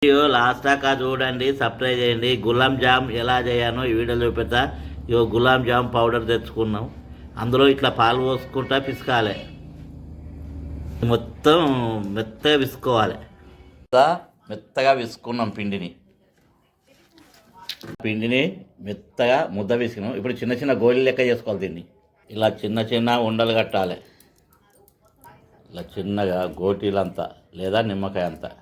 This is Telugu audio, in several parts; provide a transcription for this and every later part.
వీడియో లాస్ట్ దాకా చూడండి, సబ్స్క్రైబ్ చేయండి. గులాబ్ జామ్ ఎలా చేయాలో ఈ వీడియో చూపెడతా. ఇగో గులాబ్ జామ్ పౌడర్ తెచ్చుకున్నాం. అందులో ఇట్లా పాలు పోసుకుంటా పిసుకాలి. మొత్తం మెత్తగా విసుకోవాలి. మెత్తగా విసుకున్నాం పిండిని మెత్తగా ముద్ద విసుకున్నాం. ఇప్పుడు చిన్న చిన్న గోళీలు లెక్క చేసుకోవాలి. దీన్ని ఇలా చిన్న చిన్న ఉండలు కట్టాలి. ఇలా చిన్నగా గోటీలంతా లేదా నిమ్మకాయ అంతా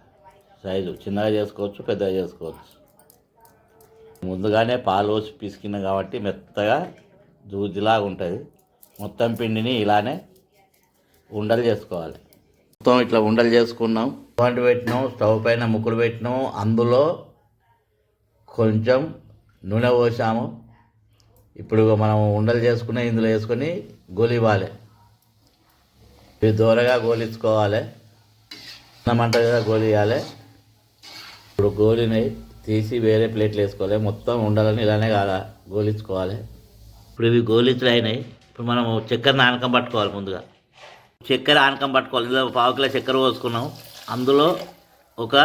సైజు చిన్నగా చేసుకోవచ్చు, పెద్దగా చేసుకోవచ్చు. ముందుగానే పాలు పోసి పిసికిన కాబట్టి మెత్తగా దూదిలాగా ఉంటుంది. మొత్తం పిండిని ఇలానే ఉండలు చేసుకోవాలి. మొత్తం ఇట్లా ఉండలు చేసుకున్నాం. వంట పెట్టినాం, స్టవ్ పైన ముక్కుడు పెట్టినాం. అందులో కొంచెం నూనె పోసాము. ఇప్పుడు మనం ఉండలు చేసుకుని ఇందులో వేసుకొని గోలివ్వాలి. ఇది దూరగా గోలించుకోవాలి. మంటగా గోలియాలి. ఇప్పుడు గోలిని తీసి వేరే ప్లేట్లు వేసుకోవాలి. మొత్తం ఉండాలని ఇలానే కాదా గోలించుకోవాలి. ఇప్పుడు ఇవి గోలించులు అయినాయి. ఇప్పుడు మనం చక్కెర ఆనకం పట్టుకోవాలి. ముందుగా చక్కెర ఆనకం పట్టుకోవాలి. ఇందులో 1/2 కిలో చక్కెర పోసుకున్నాం. అందులో ఒక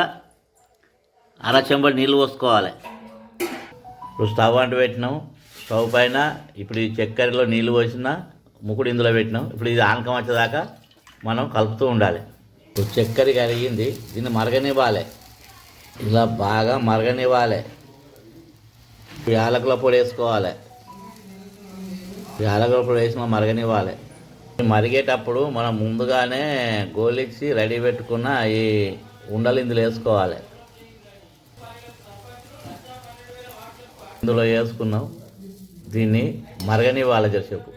అర చెంబడి నీళ్ళు పోసుకోవాలి. ఇప్పుడు స్టవ్ అంటు పెట్టినాం. స్టవ్ పైన ఇప్పుడు ఈ చక్కెరలో నీళ్ళు పోసిన ముక్కుడు ఇందులో పెట్టినాం. ఇప్పుడు ఇది ఆనకం వచ్చేదాకా మనం కలుపుతూ ఉండాలి. ఇప్పుడు చక్కెర కరిగింది. దీన్ని మరగనివ్వాలి. ఇలా బాగా మరగనివ్వాలి. యాలకుల పొడి వేసుకోవాలి. యాలకుల పొడి వేసి మరగనివ్వాలి. మరిగేటప్పుడు మనం ముందుగానే గోలిచ్చి రెడీ పెట్టుకున్న ఈ ఉండలు ఇందులో వేసుకోవాలి. ఇందులో వేసుకున్నాం. దీన్ని మరగనివ్వాలి. జరసేపు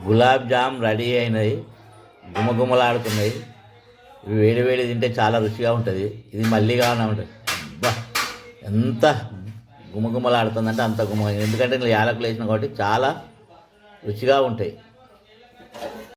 గులాబ్ జామ్ రెడీ అయినాయి. గుమగుమలాడుతున్నాయి. ఇవి వేడి వేడి తింటే చాలా రుచిగా ఉంటుంది. ఇది మళ్ళీ కావాలని ఉంటుంది. అబ్బా ఎంత గుమగుమలాడుతుందంటే అంత ఎందుకంటే నేను యాలకులు వేసిన కాబట్టి చాలా రుచిగా ఉంటాయి.